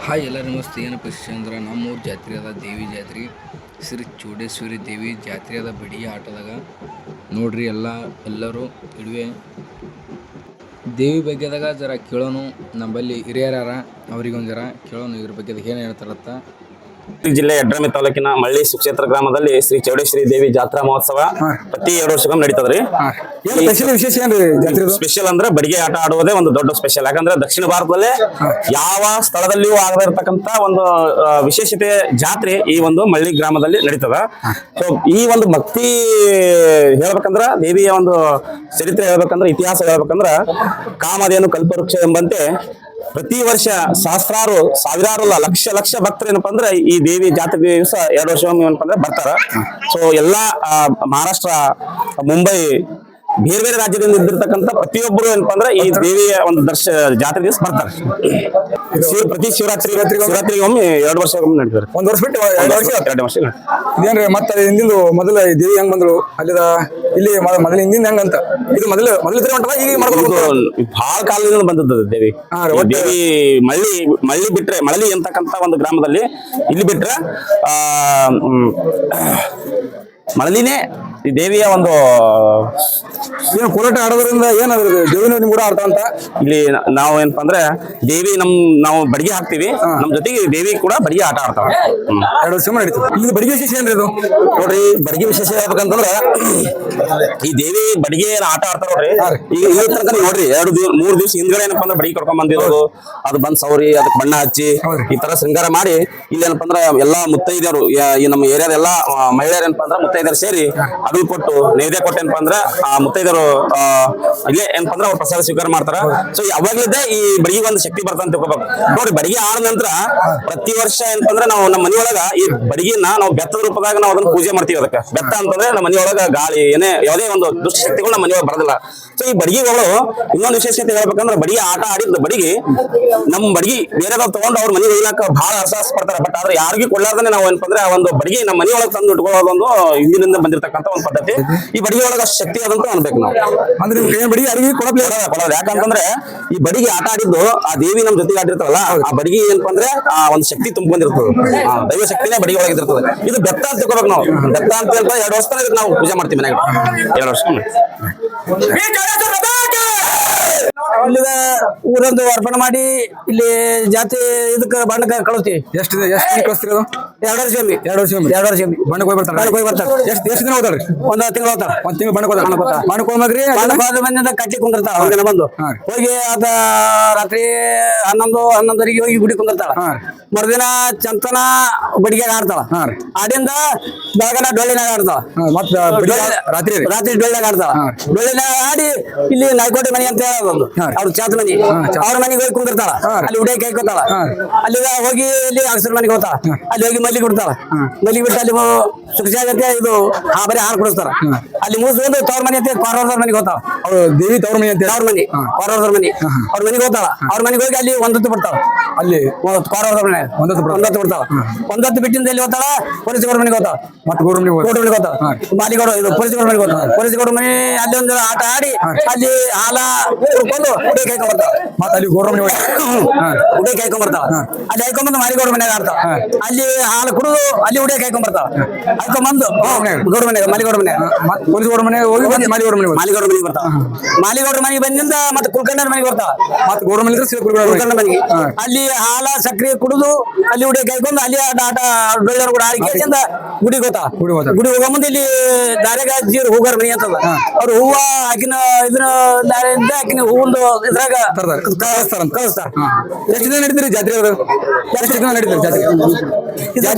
Hi ಎಲ್ಲರೂ ನಮಸ್ತೆ. ಏನಪ್ಪ ಅಂದ್ರೆ ನಮ್ಮೂರು ಜಾತ್ರೆ ಅದ, ದೇವಿ ಜಾತ್ರೆ, ಶ್ರೀ ಚೌಡೇಶ್ವರಿ ದೇವಿ ಜಾತ್ರೆ ಅದ. ಬಡಿ ಆಟದಾಗ ನೋಡ್ರಿ ಎಲ್ಲರೂ ಇಡುವೆ ದೇವಿ ಬಗ್ಗೆದಾಗ ಜರ ಕೇಳೋನು. ನಮ್ಮಲ್ಲಿ ಹಿರಿಯರ ಅವ್ರಿಗೊಂದು ಜರ ಕೇಳೋನು ಇದ್ರ ಬಗ್ಗೆ ಏನು ಹೇಳ್ತಾರತ್ತ. ಜಿಲ್ಲೆ ಯಡ್ರಾಮಿ ತಾಲೂಕಿನ ಮಳ್ಳಿ ಸುಕ್ಷೇತ್ರ ಗ್ರಾಮದಲ್ಲಿ ಶ್ರೀ ಚೌಡೇಶ್ವರಿ ದೇವಿ ಜಾತ್ರಾ ಮಹೋತ್ಸವ ಪ್ರತಿ 2 ವರ್ಷಕ್ಕೊಮ್ಮೆ ನಡೀತದ್ರಿ. ವಿಶೇಷ ಏನ್ರಿ? ಸ್ಪೆಷಲ್ ಅಂದ್ರೆ ಬಡಿಗೆ ಆಟ ಆಡುವುದೇ ಒಂದು ದೊಡ್ಡ ಸ್ಪೆಷಲ್. ಯಾಕಂದ್ರೆ ದಕ್ಷಿಣ ಭಾರತದಲ್ಲೇ ಯಾವ ಸ್ಥಳದಲ್ಲಿಯೂ ಆಗದೇ ಇರತಕ್ಕಂತ ಒಂದು ವಿಶೇಷತೆ ಜಾತ್ರೆ ಈ ಒಂದು ಮಳ್ಳಿ ಗ್ರಾಮದಲ್ಲಿ ನಡೀತದ. ಸೊ ಈ ಒಂದು ಭಕ್ತಿ ಹೇಳ್ಬೇಕಂದ್ರ, ದೇವಿಯ ಒಂದು ಚರಿತ್ರೆ ಹೇಳ್ಬೇಕಂದ್ರ, ಇತಿಹಾಸ ಹೇಳ್ಬೇಕಂದ್ರ, ಕಾಮಧೇನು ಕಲ್ಪವೃಕ್ಷ ಎಂಬಂತೆ ಪ್ರತಿ ವರ್ಷ ಸಹಸ್ರಾರು, ಸಾವಿರಾರು ಅಲ್ಲ, ಲಕ್ಷ ಭಕ್ತರು ಏನಪ್ಪಾ ಅಂದ್ರೆ ಈ ದೇವಿ ಜಾತ್ರೆ ದಿವಸ 2 ವರ್ಷಕ್ಕೊಮ್ಮೆ ಏನಪ್ಪಾ ಅಂದ್ರೆ ಬರ್ತಾರ. ಸೊ ಎಲ್ಲಾ ಮಹಾರಾಷ್ಟ್ರ, ಮುಂಬೈ, ಬೇರೆ ಬೇರೆ ರಾಜ್ಯದಿಂದ ಇದ್ದಿರ್ತಕ್ಕಂಥ ಪ್ರತಿಯೊಬ್ಬರು ಏನಪ್ಪಾ ಅಂದ್ರೆ ಈ ದೇವಿಯ ಒಂದು ಜಾತ್ರೆ ದಿವಸ ಬರ್ತಾರೆ. ಪ್ರತಿ ಶಿವರಾತ್ರಿಗೆ ಒಮ್ಮೆ 2 ವರ್ಷಕ್ಕೊಮ್ಮೆ ನಡೀತಾರೆ. 1 ವರ್ಷ ಬಿಟ್ಟು 2 ವರ್ಷ ಇದೇನ್ರಿ? ಮತ್ತೆ ಹಿಂದಿಂದ ಮೊದಲ ದೇವಿ ಹೆಂಗ್ ಬಂದ್ರು ಅಲ್ಲಿದ ಇಲ್ಲಿ ಮೊದಲ ಹಿಂದಿಂದ ಹೆಂಗಂತ ಇದು ಮೊದಲ ಈಗ ಬಹಳ ಕಾಲದಿಂದ ಬಂದದ್ದು ದೇವಿ. ದೇವಿ ಮಳ್ಳಿ ಬಿಟ್ರೆ, ಮಳಲಿ ಅಂತಕ್ಕಂಥ ಒಂದು ಗ್ರಾಮದಲ್ಲಿ ಇಲ್ಲಿ ಬಿಟ್ರೆ ಮಳಲಿನೇ ಈ ದೇವಿಯ ಒಂದು ಏನು ಕೋಲಾಟ ಆಡೋದ್ರಿಂದ ಏನಾದ್ರು ದೇವಿನ ನಿಮ್ ಕೂಡ ಆಡ್ತಾ ಅಂತ. ಇಲ್ಲಿ ನಾವು ಏನಪ್ಪಾ ಅಂದ್ರೆ ದೇವಿ ನಾವು ಬಡಿಗೆ ಹಾಕ್ತಿವಿ, ನಮ್ ಜೊತೆಗೆ ದೇವಿ ಕೂಡ ಬಡಿಗೆ ಆಟ ಆಡ್ತಾವ. 2 ವರ್ಷ ನಡೀತದೆ. ಇಲ್ಲಿ ಬಡಿಗೆ ವಿಶೇಷ ಏನ್ರಿ ಇದು? ನೋಡ್ರಿ, ಬಡಿಗೆ ವಿಶೇಷ ಹೇಳ್ಬೇಕಂತಂದ್ರೆ ಈ ದೇವಿ ಬಡಿಗೆ ಆಟ ಆಡ್ತಾರ ನೋಡ್ರಿ. ಈಗ ಇಲ್ಲಿ ತನಕ ನೋಡ್ರಿ 2-3 ದಿವಸ ಹಿಂದ್ಗಡೆ ಏನಪ್ಪಾ ಅಂದ್ರೆ ಬಡಿಗೆ ಕರ್ಕೊಂಡ್ ಬಂದಿರೋದು, ಅದು ಬಂದ್ ಸೌರಿ ಅದಕ್ಕೆ ಬಣ್ಣ ಹಚ್ಚಿ ಈ ತರ ಶೃಂಗಾರ ಮಾಡಿ ಇಲ್ಲಿ ಏನಪ್ಪಾ ಅಂದ್ರೆ ಎಲ್ಲಾ ಮುತ್ತೈದೆಯರು, ಈ ನಮ್ಮ ಏರಿಯಾದ ಎಲ್ಲಾ ಮಹಿಳೆಯರು ಏನಪ್ಪಾ ಅಂದ್ರೆ ಮುತ್ತೈದೆಯರು ಸೇರಿ ಅದು ಕೊಟ್ಟು ನೈವೇದ್ಯ ಕೊಟ್ಟು ಏನಪ್ಪಾ ಅಂದ್ರೆ ಆ ಮುತ್ತೈದರು ಇಲ್ಲೇ ಏನಪ್ಪಾ ಅಂದ್ರೆ ಅವ್ರು ಪ್ರಸಾದ ಸ್ವೀಕಾರ ಮಾಡ್ತಾರ. ಸೊ ಅವಾಗ್ಲಿದ್ದೆ ಈ ಬಡಿಗೆ ಒಂದು ಶಕ್ತಿ ಬರ್ತಂತ ತಿಳ್ಕೊಬೇಕು. ನೋಡಿ, ಬಡಿಗೆ ಆದ ನಂತರ ಪ್ರತಿ ವರ್ಷ ಏನಪ್ಪಾ ಅಂದ್ರೆ ನಾವು ನಮ್ಮ ಮನೆಯೊಳಗ ಈ ಬಡಿಗೆನ ನಾವು ಬೆತ್ತದ ರೂಪದಾಗ ನಾವು ಅದನ್ನ ಪೂಜೆ ಮಾಡ್ತೀವಿ. ಅದಕ್ಕೆ ಬೆತ್ತ ಅಂತಂದ್ರೆ ನಮ್ಮ ಮನೆಯೊಳಗ ಗಾಳಿ ಯಾವುದೇ ಒಂದು ದುಷ್ಟ ಶಕ್ತಿಗಳು ನಮ್ಮ ಮನೆಯೊಳಗೆ ಬರೋದಿಲ್ಲ. ಸೊ ಈ ಬಡಿಗೆಗಳು ಇನ್ನೊಂದು ವಿಶೇಷತೆ ಹೇಳ್ಬೇಕಂದ್ರೆ, ಬಡಿಗೆ ಆಟ ಆಡಿದ ಬಡಿಗೆ ನಮ್ಮ ಬಡಿಗೆ ಬೇರೆದವ್ರು ತಗೊಂಡು ಅವ್ರ ಮನೆಗೆ ಒಯ್ಯಾಕ ಬಹಳ ಹರ್ಸಾಸ್ ಪಡ್ತಾರೆ. ಬಟ್ ಆದ್ರೆ ಯಾರಿಗೂ ಕೊಡ್ಲಾರ್ದೇ ನಾವು ಏನಪ್ಪಾ ಅಂದ್ರೆ ಆ ಒಂದು ಬಡಿಗೆ ನಮ್ಮ ಮನೆಯೊಳಗೆ ತಂದು ಇಟ್ಕೊಳ್ಳೋದೊಂದು ಹಿಂದಿನಿಂದ ಬಂದಿರತಕ್ಕಂತ ಒಂದು ಪದ್ಧತಿ. ಈ ಬಡಿಗೆ ಒಳಗ ಶಕ್ತಿ ಆದಂತ ಅನ್ಬೇಕು ನಾವು. ಅಂದ್ರೆ ಬಡಿಗೆ ಯಾರಿಗೂ ಕೊಡೋದು. ಯಾಕಂತಂದ್ರೆ ಈ ಬಡಿಗೆ ಆಟ ಆಡಿದ್ದು ಆ ದೇವಿ ನಮ್ ಜೊತೆಗೆ ಆಡಿರ್ತಾರಲ್ಲ, ಆ ಬಡಿಗೆ ಏನಪ್ಪಾ ಅಂದ್ರೆ ಆ ಒಂದು ಶಕ್ತಿ ತುಂಬಿಕೊಂಡಿರ್ತದೆ. ದೈವ ಶಕ್ತಿನೇ ಬಡಿಗೆ ಒಳಗಿರ್ತದೆ. ಇದು ಬೆತ್ತ ಅಂತ ತಿಳ್ಕೊಬೇಕು ನಾವು. ಬೆತ್ತ ಅಂತ 2 ವರ್ಷ ತನಕ ನಾವು ಪೂಜೆ ಮಾಡ್ತೀವಿ ಮನೆಯಾಗ. 2 ವರ್ಷ ಇಲ್ಲಿದ ಊರಂದು ಅರ್ಪಣೆ ಮಾಡಿ ಇಲ್ಲಿ ಜಾತಿ ಇದಕ್ಕೆ ಬಣ್ಣಕ್ಕೆ ಕಳಿಸ್ತೀವಿ. ಎಷ್ಟು ಕಳಿಸ್ತೀರಿ? 2 ವರ್ಷ ಬಣ್ಣಕ್ಕೆ ಹೋಗಿ ಬರ್ತಾರೆ. ಎಷ್ಟು ದಿನ ಹೋಗ್ತಾರ್ರಿ? 1 ತಿಂಗಳು ಹೋಗ್ತಾರ. 1 ತಿಂಗಳು ಬಣ್ಣಕ್ಕೆ ಹೋಗ್ರಿ. ಬಣ್ಣಕ್ಕೆ ಬಂದಿಂದ ಕಟ್ಟಿ ಕುಂದಿರ್ತಾಳ. ಒಂದಿನ ಬಂದು ಹೋಗಿ ಅದ ರಾತ್ರಿ 11-11:30 ಹೋಗಿ ಗುಡಿ ಕುಂದಿರ್ತಾಳ. ಮರುದಿನ ಚಂತನ ಬಡಿಗೆ ಆಡ್ತಾಳ. ಆಡಿಂದ ಬೆಳಗನ ಡೊಳ್ಳಿನಾಗ ಆಡ್ತಾಳ. ರಾತ್ರಿ ಡೊಳ್ಳಿನಾಗ ಆಡ್ತಾಳ. ಡೊಳ್ಳಿನಾಗ ಆಡಿ ಇಲ್ಲಿ ನಾಯ್ಕೋಟೆ ಮನೆ ಅಂತ ಹೇಳೋದು, ಅವ್ರ ಚಾತ ಮನಿ, ಅವ್ರ ಮನೆಗೆ ಹೋಗಿ ಕುಂದಿರ್ತಾಳ. ಅಲ್ಲಿ ಉಡೇ ಕೈಕೋತಾಳ. ಅಲ್ಲಿ ಹೋಗಿ ಇಲ್ಲಿ ಅಗಸರ ಮನೆಗೆ ಹೋಗ್ತಾಳ. ಅಲ್ಲಿ ಹೋಗಿ ಮಲ್ಲಿ ಬಿಡ್ತಾಳ. ಮಲ್ಲಿ ಬಿಟ್ಟು ಅಲ್ಲಿ ಸುಖಜಾಗತ್ತೆ ಇದು ಬರೀ ಹಾಲು ಕುಡಿಸ್ತಾರ. ಅಲ್ಲಿ ಮುಗಿಸ್ಕೊಂಡು ತವ್ರ ಮನೆ ಅಂತ ಕೋರವ್ರ ಮನೆಗೆ ಹೋಗ್ತಾಳ. ಅವ್ರು ದೇವಿ ತವ್ರ ಮನೆ ಅಂತ ತವ್ರ ಮನೆ, ಕೋರವ್ರ ಮನೆ, ಅವ್ರ ಮನೆಗೆ ಹೋಗ್ತಾಳ. ಅವ್ರ ಮನೆಗೆ ಹೋಗಿ ಅಲ್ಲಿ 1 ಬಿಡ್ತಾಳ. ಅಲ್ಲಿ ಕೋರವ್ರ ಮನೆ 1 ಬಿಡ್ತಾಳ. 1 ಬಿಟ್ಟಿಂದ ಎಲ್ಲಿ ಹೋಗ್ತಾಳ? ಪೊಲೀಸ್ಗೌಡ ಮನೆಗೆ ಹೋಗ್ತಾಳ. ಮತ್ತೆ ಗೌಡ್ರ ಮನೆಗೆ ಹೋಗ್ತಾಳ. ಮಾಲಿಗೌಡ ಇದು ಪೊಲೀಸ್ಗೌಡ ಮನೆಗೆ ಹೋಗ್ತಾಳ. ಪೊಲೀಸ್ಗೌಡ ಮನೆ ಅಲ್ಲಿ ಒಂದು ಆಟ ಆಡಿ ಅಲ್ಲಿ ಹಾಲ ಕುಡ್ಕೊಂಡು ಉಡೆ ಕಾಯ್ಕೊಂಡ್ ಬರ್ತಾಳ. ಮತ್ತೆ ಅಲ್ಲಿ ಗೌಡ್ರ ಮನೆ ಉಡೆ ಕಾಯ್ಕೊಂಡ್ ಬರ್ತಾಳ. ಅಲ್ಲಿ ಹಾಕೊಂಡ್ಬಂದು ಮಾಲಿಗೌಡ ಮನೆಗೆ ಆಡ್ತಾಳ. ಅಲ್ಲಿ ಹಾಲು ಕುಡಿದು ಅಲ್ಲಿ ಉಡೆ ಕಾಯ್ಕೊಂಡ್ ಬರ್ತಾಳ. ಹಾಕೊಂಡ್ಬಂದು ಗೌಡ ಮನೆಗೆ, ಮಾಲಿಗೌಡ ಮನೆ, ಪೊಲೀಸ್ಗೌಡ ಮನೆಗೆ ಹೋಗಿ ಮಾಲಿಗೌಡ ಮನೆಗೆ ಬರ್ತಾಳ. ಮಾಲಿಗೌಡ ಮನೆಗೆ ಬಂದಿಂದ ಮತ್ತೆ ಕುಲ್ಕರ್ಣನ ಮನೆಗೆ ಬರ್ತಾಳ. ಮತ್ತೆ ಗೌಡ ಮನೆ ಕುಲ್ಕರ್ಣ ಮನೆಗೆ ಅಲ್ಲಿ ಹಾಲ ಸಕ್ರೆ ಕುಡಿದು ಅಲ್ಲಿ ಉಡೆ ಕಾಯ್ಕೊಂಡು ಅಲ್ಲಿ ಆಟ ಡೊಳ್ಳರು ಕೂಡ ಆಡಿ ಕೇಳಿಂದ ಗುಡಿಗೆ ಹೋಗ್ತಾಳ. ಗುಡಿ ಹೋಗೋ ಮುಂದೆ ಇಲ್ಲಿ ದಾರೆಗ ಜೀರು ಹೂಗಾರ ಮನೆ ಅಂತದ. ಅವ್ರು ಹೂವ ಹಾಕಿನ ಇದನ್ನ ದಾರೆಯಿಂದ ಹಾಕಿನ ಹೂವೊಂದು ಇದ್ರಾಗ ಕಳಿಸ್ತಾರ. ಎಷ್ಟು ದಿನ ನಡೀತೀರಿ ಜಾತ್ರೆ? ಎಷ್ಟು ದಿನ ನಡೀತಾರೆ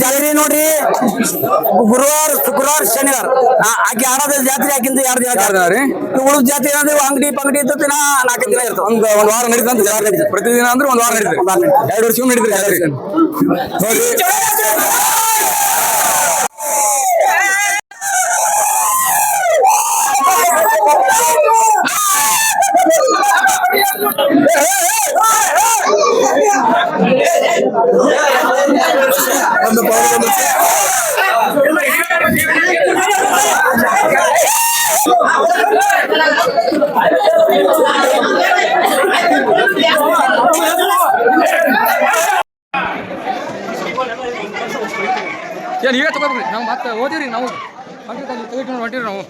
ಜಾತ್ರೆ? ನೋಡ್ರಿ, ಗುರುವಾರ, ಶುಕ್ರವಾರ, ಶನಿವಾರ ಆಕೆ ಆಡೋದ ಜಾತ್ರೆ. ಆಕಿಂದ 2 ದಿನ ರೀ. ಉಳಿದ ಜಾತ್ರೆ ಅಂದ್ರೆ ಅಂಗಡಿ ಇದ್ದ ದಿನ 4 ದಿನ ಇರ್ತದೆ. ಒಂದು ವಾರ ನಡೀತಂತ. ಪ್ರತಿದಿನ ಅಂದ್ರೆ 1 ವಾರ ನಡೀತಾರೆ. 2 ವರ್ಷ ನಡೀತಾರೆ ಜಾತ್ರೆ ನೋಡಿ. ಏನ್ ನೀವೇ ತಗೋಬೇಕ್ರಿ ನಾವು ಮತ್ತೆ ಓದಿರಿ ನಾವು ಹೊಂಟಿರಿ ನಾವು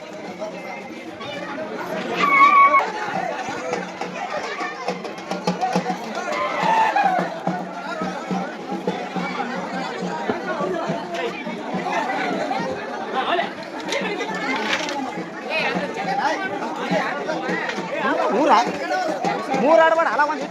ಮೂರು ಆಡ್ಬೇಡ ಅಲ್ಲ ಒಂದು